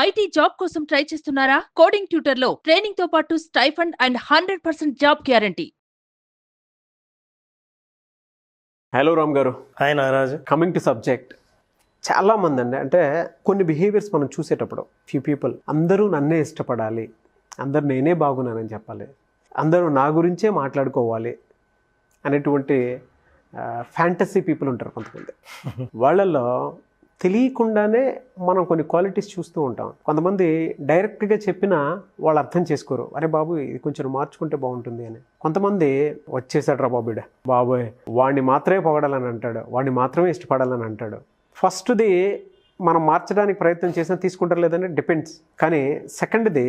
IT job కోసం try చేస్తున్నారా? Coding tutor లో ట్రైనింగ్ తో పాటు stipend and 100% job guarantee. Hello Ram garu. Hi Nagaraju. Coming to subject, చాలా మంది అండి అంటే కొన్ని బిహేవియర్స్ మనం చూసేటప్పుడు ఫ్యూ పీపుల్ అందరూ నన్నే ఇష్టపడాలి, అందరు నేనే బాగున్నానని చెప్పాలి, అందరూ నా గురించే మాట్లాడుకోవాలి అనేటువంటి ఫ్యాంటసీ పీపుల్ ఉంటారు కొంతమంది. వాళ్ళల్లో తెలియకుండానే మనం కొన్ని క్వాలిటీస్ చూస్తూ ఉంటాం. కొంతమంది డైరెక్ట్గా చెప్పినా వాళ్ళు అర్థం చేసుకోరు, అరే బాబు ఇది కొంచెం మార్చుకుంటే బాగుంటుంది అని. కొంతమంది వచ్చేసాడు రా బాబుడ, బాబోయ్ వాడిని మాత్రమే పొగడాలని అంటాడు, వాడిని మాత్రమే ఇష్టపడాలని అంటాడు. ఫస్ట్ది మనం మార్చడానికి ప్రయత్నం చేసినా తీసుకుంటారు, లేదంటే డిపెండ్స్. కానీ సెకండ్ది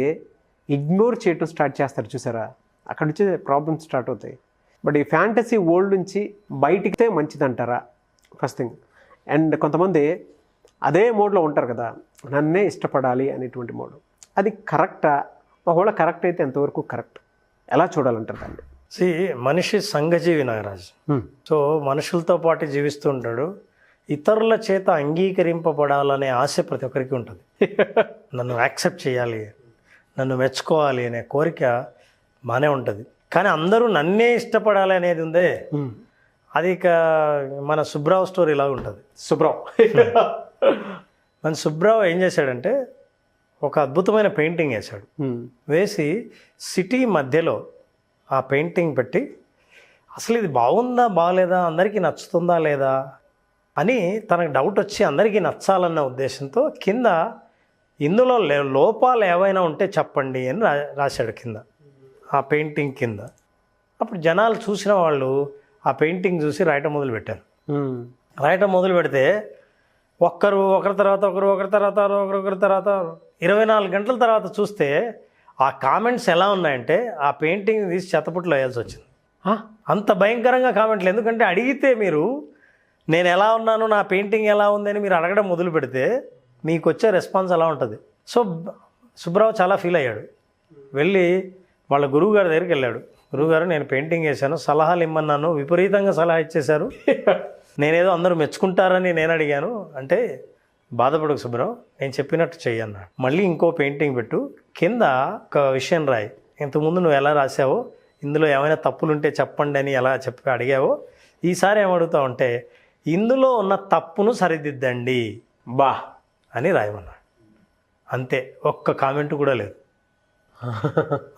ఇగ్నోర్ చేయటం స్టార్ట్ చేస్తారు, చూసారా? అక్కడి నుంచి ప్రాబ్లమ్స్ స్టార్ట్ అవుతాయి. బట్ ఈ ఫ్యాంటసీ వరల్డ్ నుంచి బయటికితే మంచిదంటారా? First thing. అండ్ కొంతమంది అదే మోడ్లో ఉంటారు కదా, నన్నే ఇష్టపడాలి అనేటువంటి మోడ్. అది కరెక్టా? ఒకవేళ కరెక్ట్ అయితే ఎంతవరకు కరెక్ట్? ఎలా చూడాలంటారు దాన్ని? మనిషి సంఘజీవి నాగరాజు. సో మనుషులతో పాటు జీవిస్తూ ఉంటాడు. ఇతరుల చేత అంగీకరింపబడాలనే ఆశ ప్రతి ఒక్కరికి ఉంటుంది. నన్ను యాక్సెప్ట్ చేయాలి, నన్ను మెచ్చుకోవాలి అనే కోరిక బాగానే ఉంటుంది. కానీ అందరూ నన్నే ఇష్టపడాలి అనేది ఉందే, అది ఇక మన సుబ్రావ్ స్టోరీ లాగా ఉంటుంది. మన సుబ్రావ్ ఏం చేశాడంటే ఒక అద్భుతమైన పెయింటింగ్ వేశాడు. వేసి సిటీ మధ్యలో ఆ పెయింటింగ్ పెట్టి అసలు ఇది బాగుందా బాగలేదా, అందరికీ నచ్చుతుందా లేదా అని తనకు డౌట్ వచ్చి అందరికీ నచ్చాలన్న ఉద్దేశంతో కింద ఇందులో లోపాలు ఏవైనా ఉంటే చెప్పండి అని రాశాడు కింద, ఆ పెయింటింగ్ కింద. అప్పుడు జనాలు చూసిన వాళ్ళు ఆ పెయింటింగ్ చూసి రాయటం మొదలుపెట్టారు. రాయటం మొదలు పెడితే ఒకరి తర్వాత ఒకరు 24 గంటల తర్వాత చూస్తే ఆ కామెంట్స్ ఎలా ఉన్నాయంటే ఆ పెయింటింగ్ తీసి చెత్తపుట్లో వేయాల్సి వచ్చింది. అంత భయంకరంగా కామెంట్లు. ఎందుకంటే అడిగితే మీరు నేను ఎలా ఉన్నాను, నా పెయింటింగ్ ఎలా ఉందని మీరు అడగడం మొదలు పెడితే మీకు వచ్చే రెస్పాన్స్ ఎలా ఉంటుంది. సో సుబ్రావ్ చాలా ఫీల్ అయ్యాడు. వెళ్ళి వాళ్ళ గురువుగారి దగ్గరికి వెళ్ళాడు. గురువుగారు, నేను పెయింటింగ్ వేశాను, సలహాలు ఇమ్మన్నాను, విపరీతంగా సలహా ఇచ్చేశారు, నేనేదో అందరూ మెచ్చుకుంటారని నేను అడిగాను అంటే, బాధపడకు సుబ్రావ్, నేను చెప్పినట్టు చెయ్యి అన్నాడు. మళ్ళీ ఇంకో పెయింటింగ్ పెట్టు, కింద ఒక విషయం రాయి, ఇంతకుముందు నువ్వు ఎలా రాసావో ఇందులో ఏమైనా తప్పులుంటే చెప్పండి అని ఎలా చెప్పి అడిగావో, ఈసారి ఏమడుగుతావు అంటే ఇందులో ఉన్న తప్పును సరిదిద్దండి బా అని రాయమన్నాడు. అంతే, ఒక్క కామెంట్ కూడా లేదు.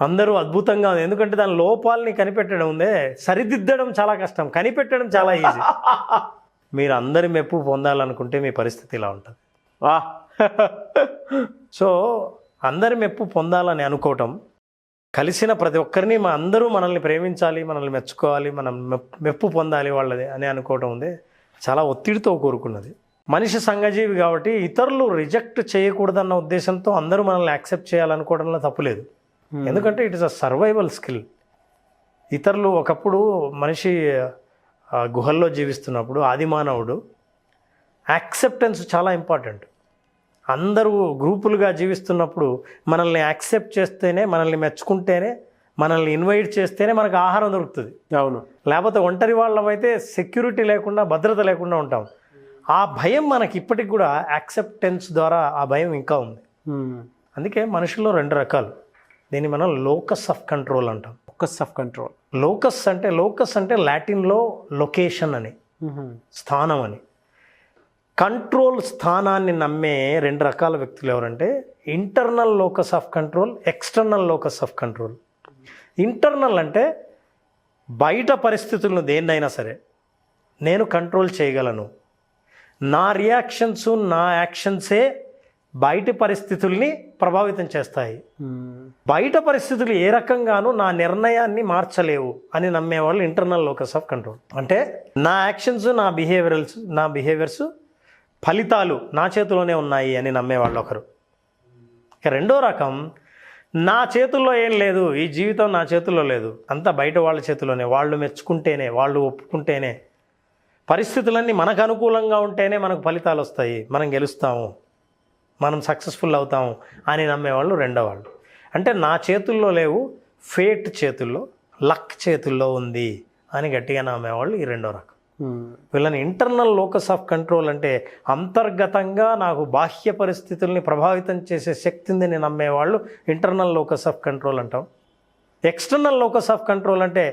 అందరూ అద్భుతంగా ఉంది, ఎందుకంటే దాని లోపాలని కనిపెట్టడం ఉందే, సరిదిద్దడం చాలా కష్టం, కనిపెట్టడం చాలా ఈజీ. మీరు అందరి మెప్పు పొందాలనుకుంటే మీ పరిస్థితి ఇలా ఉంటుంది. సో అందరి మెప్పు పొందాలని అనుకోవటం, కలిసిన ప్రతి ఒక్కరిని అందరూ మనల్ని ప్రేమించాలి, మనల్ని మెచ్చుకోవాలి, మనం మెప్పు పొందాలి వాళ్ళది అని అనుకోవటం ఉంది, చాలా ఒత్తిడితో కూరుకున్నది. మనిషి సంఘజీవి కాబట్టి ఇతరులు రిజెక్ట్ చేయకూడదన్న ఉద్దేశంతో అందరూ మనల్ని యాక్సెప్ట్ చేయాలనుకోవడంలో తప్పులేదు. ఎందుకంటే it is a survival skill. ఇతరులు ఒకప్పుడు మనిషి గుహల్లో జీవిస్తున్నప్పుడు ఆదిమానవుడు యాక్సెప్టెన్స్ చాలా ఇంపార్టెంట్. అందరూ గ్రూపులుగా జీవిస్తున్నప్పుడు మనల్ని యాక్సెప్ట్ చేస్తేనే, మనల్ని మెచ్చుకుంటేనే, మనల్ని ఇన్వైట్ చేస్తేనే మనకు ఆహారం దొరుకుతుంది. అవును, లేకపోతే ఒంటరి వాళ్ళమైతే సెక్యూరిటీ లేకుండా, భద్రత లేకుండా ఉంటాం. ఆ భయం మనకి ఇప్పటికి కూడా యాక్సెప్టెన్స్ ద్వారా ఆ భయం ఇంకా ఉంది. అందుకే మనుషుల్లో 2 రకాలు. దీన్ని మనం లోకస్ ఆఫ్ కంట్రోల్ అంటాం. లోకస్ అంటే లాటిన్లో లొకేషన్ అని, స్థానం అని. కంట్రోల్, స్థానాన్ని నమ్మే 2 రకాల వ్యక్తులు ఎవరంటే internal locus of control, external locus of control. Internal అంటే బయట పరిస్థితులను దేన్నైనా సరే నేను కంట్రోల్ చేయగలను, నా రియాక్షన్స్, నా యాక్షన్సే బయట పరిస్థితుల్ని ప్రభావితం చేస్తాయి, బయట పరిస్థితులు ఏ రకంగానూ నా నిర్ణయాన్ని మార్చలేవు అని నమ్మేవాళ్ళు ఇంటర్నల్ లోకస్ ఆఫ్ కంట్రోల్. అంటే నా యాక్షన్స్, నా బిహేవియర్స్ ఫలితాలు నా చేతిలోనే ఉన్నాయి అని నమ్మేవాళ్ళు ఒకరు. ఇక రెండో రకం, నా చేతుల్లో ఏం లేదు, ఈ జీవితం నా చేతుల్లో లేదు, అంతా బయట వాళ్ళ చేతిలోనే, వాళ్ళు మెచ్చుకుంటేనే, వాళ్ళు ఒప్పుకుంటేనే, పరిస్థితులన్నీ మనకు అనుకూలంగా ఉంటేనే మనకు ఫలితాలు వస్తాయి, మనం గెలుస్తాము, మనం సక్సెస్ఫుల్ అవుతాము అని నమ్మేవాళ్ళు రెండో వాళ్ళు. అంటే నా చేతుల్లో లేవు, ఫేట్ చేతుల్లో, లక్ చేతుల్లో ఉంది అని గట్టిగా నమ్మేవాళ్ళు ఈ రెండో రకం. వీళ్ళని ఇంటర్నల్ లోకస్ ఆఫ్ కంట్రోల్ అంటే అంతర్గతంగా నాకు బాహ్య పరిస్థితుల్ని ప్రభావితం చేసే శక్తి ఉందని నమ్మేవాళ్ళు ఇంటర్నల్ లోకస్ ఆఫ్ కంట్రోల్ అంటాం. ఎక్స్టర్నల్ లోకస్ ఆఫ్ కంట్రోల్ అంటే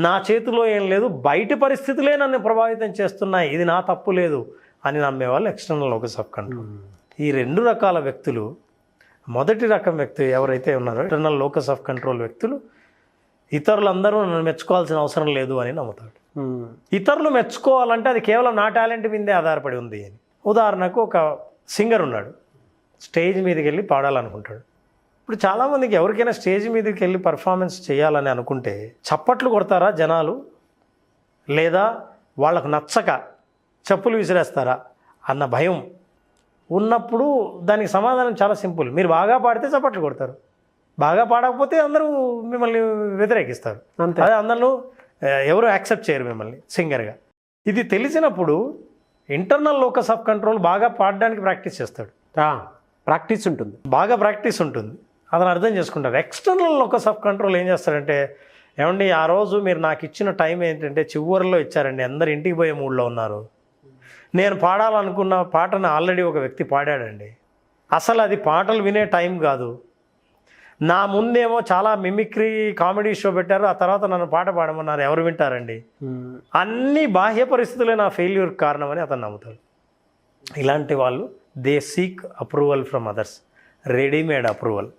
నా చేతిలో ఏం లేదు, బయట పరిస్థితులే నన్ను ప్రభావితం చేస్తున్నాయి, ఇది నా తప్పు లేదు అని నమ్మేవాళ్ళు ఎక్స్టర్నల్ లోకస్ ఆఫ్ కంట్రోల్. ఈ రెండు రకాల వ్యక్తులు, మొదటి రకం వ్యక్తి ఎవరైతే ఉన్నారో ఇంటర్నల్ లోకస్ ఆఫ్ కంట్రోల్ వ్యక్తులు, ఇతరులందరూ నన్ను మెచ్చుకోవాల్సిన అవసరం లేదు అని నమ్ముతాడు. ఇతరులు మెచ్చుకోవాలంటే అది కేవలం నా టాలెంట్ మీదే ఆధారపడి ఉంది అని. ఉదాహరణకు ఒక సింగర్ ఉన్నాడు, స్టేజ్ మీదకి వెళ్ళి పాడాలనుకుంటాడు. ఇప్పుడు చాలామందికి ఎవరికైనా స్టేజ్ మీదకి వెళ్ళి పర్ఫార్మెన్స్ చేయాలని అనుకుంటే చప్పట్లు కొడతారా జనాలు, లేదా వాళ్ళకు నచ్చక చెప్పులు విసిరేస్తారా అన్న భయం ఉన్నప్పుడు దానికి సమాధానం చాలా సింపుల్. మీరు బాగా పాడితే చప్పట్లు కొడతారు, బాగా పాడకపోతే అందరూ మిమ్మల్ని వ్యతిరేకిస్తారు. అదే అందరూ ఎవరు యాక్సెప్ట్ చేయరు మిమ్మల్ని సింగర్గా. ఇది తెలిసినప్పుడు ఇంటర్నల్ లోకస్ ఆఫ్ కంట్రోల్ బాగా పాడడానికి ప్రాక్టీస్ చేస్తాడు. ప్రాక్టీస్ ఉంటుంది, బాగా ప్రాక్టీస్ ఉంటుంది, అతను అర్థం చేసుకుంటారు. ఎక్స్టర్నల్ లోకస్ ఆఫ్ కంట్రోల్ ఏం చేస్తాడంటే, ఏమండి ఆ రోజు మీరు నాకు ఇచ్చిన టైం ఏంటంటే చివరిలో ఇచ్చారండి, అందరు ఇంటికి పోయే మూడ్లో ఉన్నారు, నేను పాడాలనుకున్న పాటను ఆల్రెడీ ఒక వ్యక్తి పాడాడండి, అసలు అది పాటలు వినే టైం కాదు, నా ముందేమో చాలా మిమిక్రీ కామెడీ షో పెట్టారు, ఆ తర్వాత నన్ను పాట పాడమన్నారు, ఎవరు వింటారండి, అన్ని బాహ్య పరిస్థితులే నా ఫెయిల్యూర్ కారణమని అతను నమ్ముతాడు. ఇలాంటి వాళ్ళు they seek approval from others, readymade approval,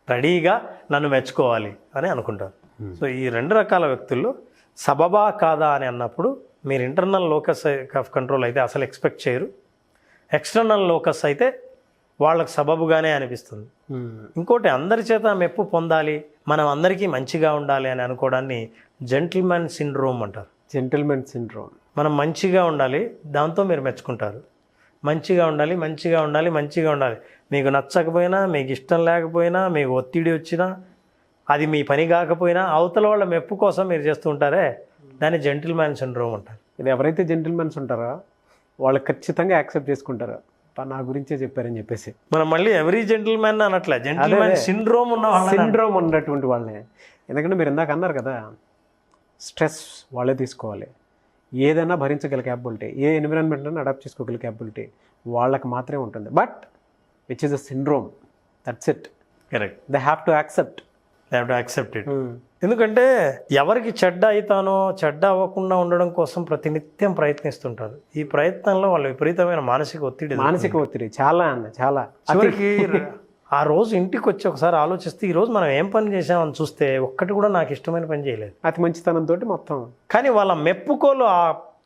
రెడీగా నన్ను మెచ్చుకోవాలి అని అనుకుంటారు. సో ఈ రెండు రకాల వ్యక్తుల్లో సబబా కాదా అని అన్నప్పుడు మీరు ఇంటర్నల్ లోకస్ ఆఫ్ కంట్రోల్ అయితే అసలు ఎక్స్పెక్ట్ చేయరు, ఎక్స్టర్నల్ లోకస్ అయితే వాళ్ళకు సబబుగానే అనిపిస్తుంది. ఇంకోటి, అందరి చేత మెప్పు పొందాలి, మనం అందరికీ మంచిగా ఉండాలి అని అనుకోవడాన్ని జెంటిల్మెన్ సిండ్రోమ్ అంటారు. Gentlemen syndrome. మనం మంచిగా ఉండాలి, దాంతో మీరు మెచ్చుకుంటారు. మంచిగా ఉండాలి, మంచిగా ఉండాలి, మంచిగా ఉండాలి, మీకు నచ్చకపోయినా, మీకు ఇష్టం లేకపోయినా, మీకు ఒత్తిడి వచ్చినా, అది మీ పని కాకపోయినా అవతల వాళ్ళ మెప్పు కోసం మీరు చేస్తూ ఉంటారే, దాన్ని జెంటిల్మెన్ సిండ్రోమ్ అంటారు. ఇది ఎవరైతే జెంటిల్మెన్స్ ఉంటారో వాళ్ళు ఖచ్చితంగా యాక్సెప్ట్ చేసుకుంటారు, నా గురించే చెప్పారని చెప్పేసి. మనం మళ్ళీ ఎవరీ జెంటిల్మెన్ అనట్లే, జెంటిల్మెన్ సిండ్రోమ్ సిండ్రోమ్ ఉన్నటువంటి వాళ్ళని. ఎందుకంటే మీరు ఇందాక అన్నారు కదా, స్ట్రెస్ వాళ్ళే తీసుకోవాలి, ఏదైనా భరించగల క్యాపబిలిటీ, ఏ ఎన్విరాన్మెంట్ అయినా అడాప్ట్ చేసుకోగల క్యాపబిలిటీ వాళ్ళకి మాత్రమే ఉంటుంది. But which is a syndrome, that's it. Correct. They have to accept, they have to accept it. ఎందుకంటే ఎవరికి చెడ్డ అవుతానో, చెడ్డ అవ్వకుండా ఉండడం కోసం ప్రతినిత్యం ప్రయత్నిస్తుంటారు. ఈ ప్రయత్నంలో వాళ్ళు విపరీతమైన మానసిక ఒత్తిడి చాలా అన్న, చాలా. చివరికి ఆ రోజు ఇంటికి వచ్చి ఒకసారి ఆలోచిస్తే ఈరోజు మనం ఏం పని చేసామని చూస్తే ఒక్కటి కూడా నాకు ఇష్టమైన పని చేయలేదు, అతి మంచితనంతో మొత్తం. కానీ వాళ్ళ మెప్పుకోలు ఆ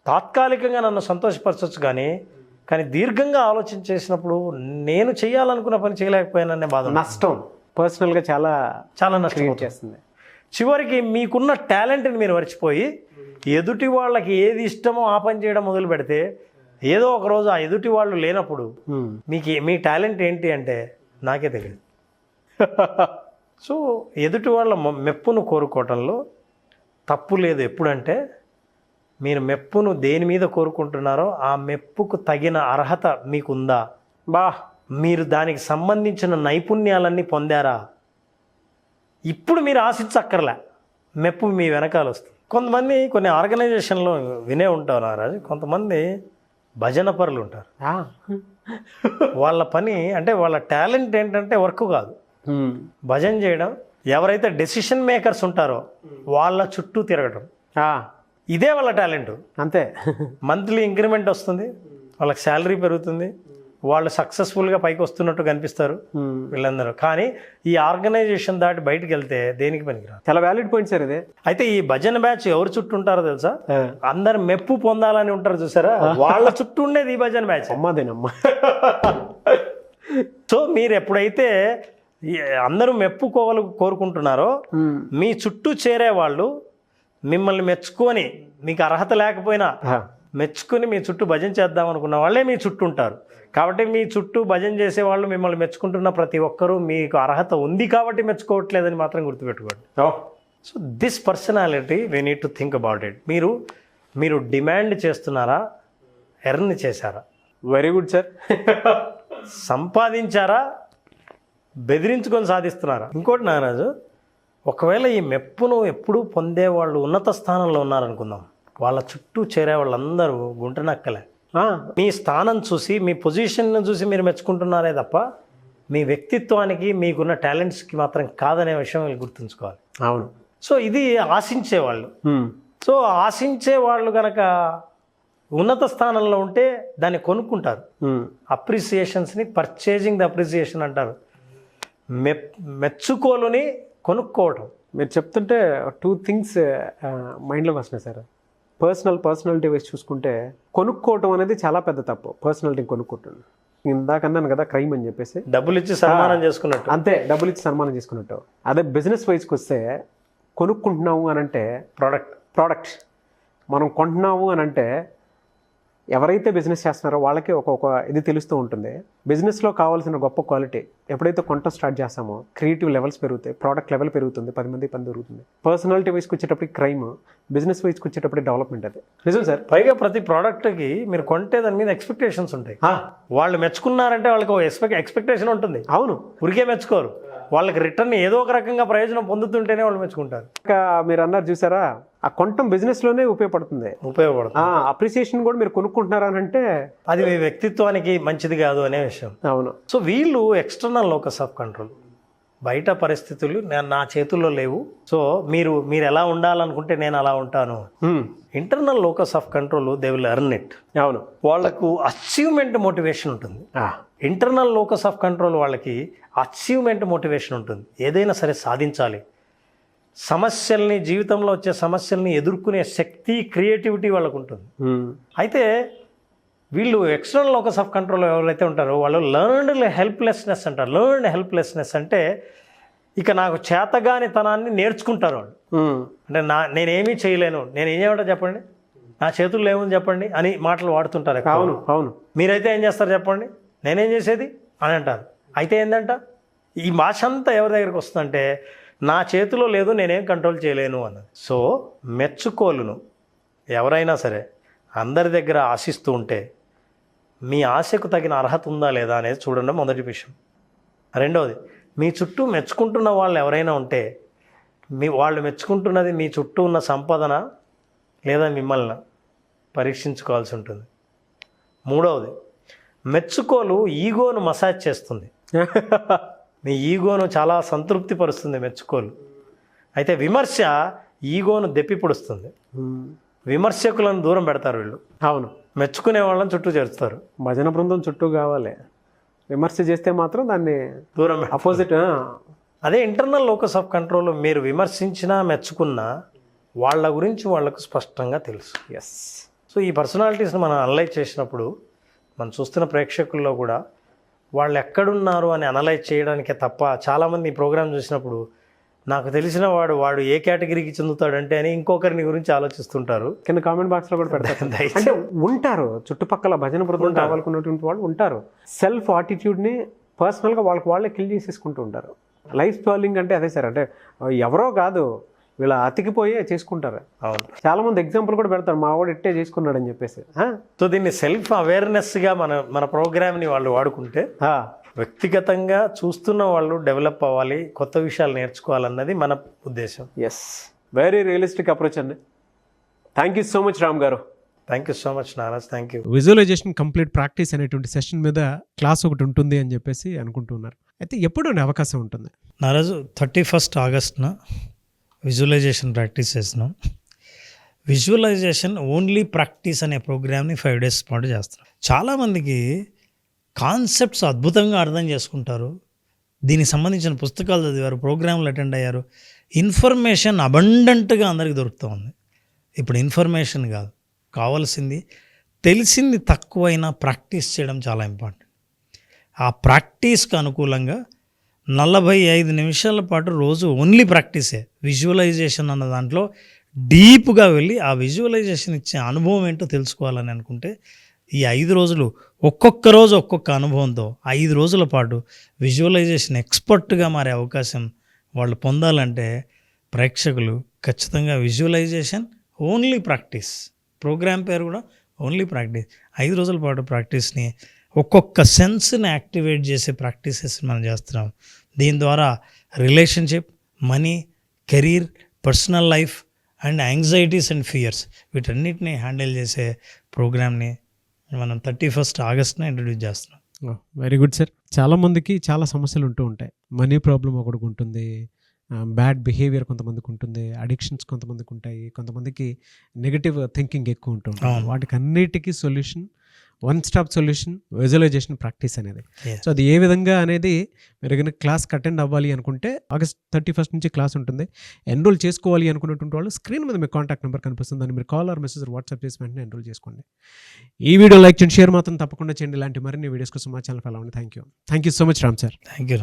తాత్కాలికంగా నన్ను సంతోషపరచవచ్చు, కానీ దీర్ఘంగా ఆలోచన చేసినప్పుడు నేను చేయాలనుకున్న పని చేయలేకపోయాననే బాధ, నష్టం, పర్సనల్గా చాలా చాలా నష్టం చేస్తుంది. చివరికి మీకున్న టాలెంట్ని మీరు మర్చిపోయి ఎదుటి వాళ్ళకి ఏది ఇష్టమో ఆ పని చేయడం మొదలు పెడితే, ఏదో ఒక రోజు ఆ ఎదుటి వాళ్ళు లేనప్పుడు మీ టాలెంట్ ఏంటి అంటే నాకే తెలియదు. సో ఎదుటి వాళ్ళ మెప్పును కోరుకోవటంలో తప్పు లేదు. ఎప్పుడంటే మీరు మెప్పును దేని మీద కోరుకుంటున్నారో ఆ మెప్పుకు తగిన అర్హత మీకుందా, మీరు దానికి సంబంధించిన నైపుణ్యాలన్నీ పొందారా, ఇప్పుడు మీరు ఆశించక్కర్లే, మెప్పు మీ వెనకాల వస్తుంది. కొంతమంది కొన్ని ఆర్గనైజేషన్లో వినే ఉంటారు నారాజు, కొంతమంది భజన పరులు ఉంటారు. వాళ్ళ పని అంటే వాళ్ళ టాలెంట్ ఏంటంటే వర్క్ కాదు, భజన చేయడం. ఎవరైతే డెసిషన్ మేకర్స్ ఉంటారో వాళ్ళ చుట్టూ తిరగడం, ఇదే వాళ్ళ టాలెంట్. అంతే. మంత్లీ ఇంక్రిమెంట్ వస్తుంది, వాళ్ళకి శాలరీ పెరుగుతుంది, వాళ్ళు సక్సెస్ఫుల్గా పైకి వస్తున్నట్టు కనిపిస్తారు వీళ్ళందరూ. కానీ ఈ ఆర్గనైజేషన్ దాటి బయటకు వెళ్తే దేనికి పనికిరాదు. చాలా వ్యాలిడ్ పాయింట్ సార్ ఇది. అయితే ఈ భజన బ్యాచ్ ఎవరు చుట్టూ ఉంటారో తెలుసా? అందరు మెప్పు పొందాలని ఉంటారు చూసారా, వాళ్ళ చుట్టూ ఉండేది ఈ భజన బ్యాచ్. అమ్మాదేనమ్మా. సో మీరు ఎప్పుడైతే అందరూ కోరుకుంటున్నారో మీ చుట్టూ చేరే వాళ్ళు మిమ్మల్ని మెచ్చుకొని, మీకు అర్హత లేకపోయినా మెచ్చుకొని మీ చుట్టూ భజన చేద్దాం అనుకున్న వాళ్ళే మీ చుట్టూ ఉంటారు. కాబట్టి మీ చుట్టూ భజన చేసేవాళ్ళు మిమ్మల్ని మెచ్చుకుంటున్న ప్రతి ఒక్కరూ మీకు అర్హత ఉంది కాబట్టి మెచ్చుకోవట్లేదని మాత్రం గుర్తుపెట్టుకోండి. So this personality we need to think about it. మీరు డిమాండ్ చేస్తున్నారా, ఎర్న్ చేశారా? Very good sir. సంపాదించారా, బెదిరించుకొని సాధిస్తున్నారా? ఇంకోటి నారాజు, ఒకవేళ ఈ మెప్పును ఎప్పుడూ పొందేవాళ్ళు ఉన్నత స్థానంలో ఉన్నారనుకుందాం, వాళ్ళ చుట్టూ చేరే వాళ్ళందరూ గుంట నక్కలే. మీ స్థానం చూసి, మీ పొజిషన్ను చూసి మీరు మెచ్చుకుంటున్నారే తప్ప మీ వ్యక్తిత్వానికి, మీకున్న టాలెంట్స్కి మాత్రం కాదనే విషయం వీళ్ళు గుర్తుంచుకోవాలి. అవును. సో ఇది ఆశించేవాళ్ళు. సో ఆశించే వాళ్ళు కనుక ఉన్నత స్థానంలో ఉంటే దాన్ని కొనుక్కుంటారు. అప్రిసియేషన్స్ని పర్చేజింగ్ ద అప్రిసియేషన్ అంటారు. మెచ్చుకోలుని కొనుక్కోవటం. మీరు చెప్తుంటే 2 థింగ్స్ మైండ్లోకి వస్తున్నాయి సార్. పర్సనాలిటీ వైజ్ చూసుకుంటే కొనుక్కోవటం అనేది చాలా పెద్ద తప్పు. పర్సనాలిటీని కొనుక్కోవటం ఇందాక అన్నాను కదా, క్రైమ్ అని చెప్పేసి. డబ్బులు ఇచ్చి సన్మానం చేసుకున్నట్టు. అంతే, డబ్బులు ఇచ్చి సన్మానం చేసుకున్నట్టు. అదే బిజినెస్ వైజ్కి వస్తే కొనుక్కుంటున్నాము అని అంటే ప్రోడక్ట్ మనం కొంటున్నాము అని అంటే ఎవరైతే బిజినెస్ చేస్తున్నారో వాళ్ళకి ఒక ఇది తెలుస్తూ ఉంటుంది. బిజినెస్లో కావాల్సిన గొప్ప క్వాలిటీ ఎప్పుడైతే కొనటం స్టార్ట్ చేస్తామో క్రియేటివ్ లెవెల్స్ పెరుగుతాయి, ప్రోడక్ట్ లెవెల్ పెరుగుతుంది, 10 మంది పని దొరుకుతుంది. పర్సనాలిటీ వైజ్కి వచ్చేటప్పటికి క్రైమ్, బిజినెస్ వైజ్కి వచ్చేటప్పటికి డెవలప్మెంట్. అది నిజం సార్. పైగా ప్రతి ప్రోడక్ట్కి మీరు కొంటే దాని మీద ఎక్స్పెక్టేషన్స్ ఉంటాయి. వాళ్ళు మెచ్చుకున్నారంటే వాళ్ళకి ఎక్స్పెక్టేషన్ ఉంటుంది. అవును, ఊరికే మెచ్చుకోరు. వాళ్ళకి రిటర్న్ ఏదో ఒక రకంగా ప్రయోజనం పొందుతుంటేనే వాళ్ళు మెచ్చుకుంటారు. ఇంకా మీరు అన్నారు చూసారా, ఆ కొనటం బిజినెస్లోనే ఉపయోగపడుతుంది. అప్రిసియేషన్ కూడా మీరు కొనుక్కుంటున్నారా అని అంటే అది మీ వ్యక్తిత్వానికి మంచిది కాదు అనే విషయం. అవును. సో వీళ్ళు ఎక్స్టర్నల్ లోకస్ ఆఫ్ కంట్రోల్, బయట పరిస్థితులు నా చేతుల్లో లేవు, సో మీరు ఎలా ఉండాలనుకుంటే నేను అలా ఉంటాను. Internal locus of control, they will earn it. అవును. వాళ్ళకు అచీవ్మెంట్ మోటివేషన్ ఉంటుంది. ఇంటర్నల్ లోకస్ ఆఫ్ కంట్రోల్ వాళ్ళకి అచీవ్మెంట్ మోటివేషన్ ఉంటుంది. ఏదైనా సరే సాధించాలి, సమస్యల్ని, జీవితంలో వచ్చే సమస్యల్ని ఎదుర్కొనే శక్తి, క్రియేటివిటీ వాళ్ళకు ఉంటుంది. అయితే వీళ్ళు ఎక్స్టర్నల్ లోకస్ ఆఫ్ కంట్రోల్ ఎవరైతే ఉంటారో వాళ్ళు లెర్న్డ్ హెల్ప్లెస్నెస్ అంటారు. లెర్న్డ్ హెల్ప్లెస్నెస్ అంటే ఇక నాకు చేతగానితనాన్ని నేర్చుకుంటారు వాళ్ళు. అంటే నేనేమీ చేయలేను, నేను ఏం చేయమంటా చెప్పండి, నా చేతుల్లో ఏముంది చెప్పండి అని మాటలు వాడుతుంటారు. అవును అవును. మీరైతే ఏం చేస్తారు చెప్పండి, నేనేం చేసేది అని అంటారు. అయితే ఏంటంట, ఈ భాష అంతా ఎవరి దగ్గరికి వస్తుందంటే నా చేతిలో లేదు, నేనేం కంట్రోల్ చేయలేను అన్నది. సో మెచ్చుకోలును ఎవరైనా సరే అందరి దగ్గర ఆశిస్తూ ఉంటే మీ ఆశకు తగిన అర్హత ఉందా లేదా అనేది చూడండి, మొదటి విషయం. రెండవది, మీ చుట్టూ మెచ్చుకుంటున్న వాళ్ళు ఎవరైనా ఉంటే వాళ్ళు మెచ్చుకుంటున్నది మీ చుట్టూ ఉన్న సంపదన లేదా మిమ్మల్ని పరీక్షించుకోవాల్సి ఉంటుంది. మూడవది, మెచ్చుకోలు ఈగోను మసాజ్ చేస్తుంది. మీ ఈగోను చాలా సంతృప్తి పరుస్తుంది మెచ్చుకోలు. అయితే విమర్శ ఈగోను దెప్పిపొడుస్తుంది. విమర్శకులను దూరం పెడతారు వీళ్ళు. అవును. మెచ్చుకునే వాళ్ళని చుట్టూ చేరుస్తారు. భజన బృందం చుట్టూ కావాలి. విమర్శ చేస్తే మాత్రం దాన్ని దూరం అపోజిట్. అదే ఇంటర్నల్ లోకస్ ఆఫ్ కంట్రోల్. మీరు విమర్శించినా మెచ్చుకున్నా వాళ్ళ గురించి వాళ్ళకు స్పష్టంగా తెలుసు. ఎస్. సో ఈ పర్సనాలిటీస్ని మనం అనలైజ్ చేసినప్పుడు మనం చూస్తున్న ప్రేక్షకుల్లో కూడా వాళ్ళు ఎక్కడున్నారు అని అనలైజ్ చేయడానికే తప్ప, చాలామంది ఈ ప్రోగ్రామ్ చూసినప్పుడు నాకు తెలిసిన వాడు ఏ కేటగిరీకి చెందుతాడంటే అని ఇంకొకరిని గురించి ఆలోచిస్తుంటారు. కింద కామెంట్ బాక్స్లో కూడా పెడతారు. అంటే ఉంటారు చుట్టుపక్కల భజన బృందం కావాలనుకున్నటువంటి వాళ్ళు ఉంటారు. సెల్ఫ్ ఆటిట్యూడ్ని పర్సనల్గా వాళ్ళే కిల్ చేసేసుకుంటూ ఉంటారు. లైఫ్ స్పాయిలింగ్ అంటే అదే సార్. అంటే ఎవరో కాదు, వీళ్ళ అతికిపోయే చేసుకుంటారు. అవును. చాలామంది ఎగ్జాంపుల్ కూడా పెడతారు, మా వాడు ఇట్టే చేసుకున్నాడు అని చెప్పేసి. సో దీన్ని సెల్ఫ్ అవేర్నెస్గా మన ప్రోగ్రామ్ని వాళ్ళు వాడుకుంటే వ్యక్తిగతంగా చూస్తున్న వాళ్ళు డెవలప్ అవ్వాలి, కొత్త విషయాలు నేర్చుకోవాలన్నది మన ఉద్దేశం. ఎస్, వెరీ రియలిస్టిక్ అప్రోచ్ అండి. Thank you so much Ram garu. Thank you so much Naraj. Thank you. Visualization complete practice అనేటువంటి సెషన్ మీద క్లాస్ ఒకటి ఉంటుంది అని చెప్పేసి అనుకుంటున్నారు. అయితే ఎప్పుడు అవకాశం ఉంటుంది నారాజు? 31st ఆగస్ట్న విజువలైజేషన్ ప్రాక్టీస్ చేస్తున్నాం. విజువలైజేషన్ ఓన్లీ ప్రాక్టీస్ అనే ప్రోగ్రామ్ని 5 days పాటు చేస్తున్నాం. చాలామందికి కాన్సెప్ట్స్ అద్భుతంగా అర్థం చేసుకుంటారు, దీనికి సంబంధించిన పుస్తకాలు చదివారు, ప్రోగ్రాంలు అటెండ్ అయ్యారు, ఇన్ఫర్మేషన్ అబండెంట్గా అందరికి దొరుకుతూ ఉంది. ఇప్పుడు ఇన్ఫర్మేషన్ కాదు కావాల్సింది, తెలిసింది తక్కువైనా ప్రాక్టీస్ చేయడం చాలా ఇంపార్టెంట్. ఆ ప్రాక్టీస్కి అనుకూలంగా 45 నిమిషాల పాటు రోజు ఓన్లీ ప్రాక్టీసే. విజువలైజేషన్ అన్న దాంట్లో డీప్గా వెళ్ళి ఆ విజువలైజేషన్ ఇచ్చే అనుభవం ఏంటో తెలుసుకోవాలని అనుకుంటే ఈ 5 రోజులు ఒక్కొక్క రోజు ఒక్కొక్క అనుభవంతో 5 రోజుల పాటు విజువలైజేషన్ ఎక్స్పర్ట్గా మారే అవకాశం వాళ్ళు పొందాలంటే ప్రేక్షకులు ఖచ్చితంగా విజువలైజేషన్ ఓన్లీ ప్రాక్టీస్, ప్రోగ్రామ్ పేరు కూడా ఓన్లీ ప్రాక్టీస్, 5 రోజుల పాటు ప్రాక్టీస్ని ఒక్కొక్క సెన్స్ని యాక్టివేట్ చేసే ప్రాక్టీసెస్ మనం చేస్తున్నాం. దీని ద్వారా relationship, money, career, personal life and anxieties and fears వీటన్నిటిని హ్యాండిల్ చేసే ప్రోగ్రామ్ని మనం 31st ఆగస్ట్న ఇంట్రడ్యూస్ చేస్తున్నాం. Very good sir. చాలా మందికి చాలా సమస్యలు ఉంటూ ఉంటాయి. మనీ ప్రాబ్లం ఒకటికి ఉంటుంది, బ్యాడ్ బిహేవియర్ కొంతమందికి ఉంటుంది, అడిక్షన్స్ కొంతమందికి ఉంటాయి, కొంతమందికి నెగటివ్ థింకింగ్ ఎక్కువ ఉంటూ ఉంటుంది. అవును. వాటికి అన్నిటికీ solution, one stop solution visualization practice అనేది. Yes. సో అది ఏ విధంగా అనేది మీరు ఏదైనా క్లాస్కి అటెండ్ అవ్వాలి అనుకుంటే ఆగస్ట్ 31st నుంచి క్లాస్ ఉంటుంది. ఎన్రోల్ చేసుకోవాలి అనుకున్నటువంటి వాళ్ళు స్క్రీన్ మీద మీ కాంటాక్ట్ నెంబర్ కనిపిస్తుంది, దాన్ని మీరు కాల్ ఆర్ మెసేజ్ వాట్సాప్ చేసి వెంటనే ఎన్రోల్ చేసుకోండి. ఈ వీడియో లైక్ చేయండి, షేర్ మాత్రం తప్పకుండా చేయండి. ఇలాంటి మరిన్ని వీడియోస్ కోసం మా ఛానల్ ఫాలో అవ్వండి. Thank you so much Ram sir. Thank you.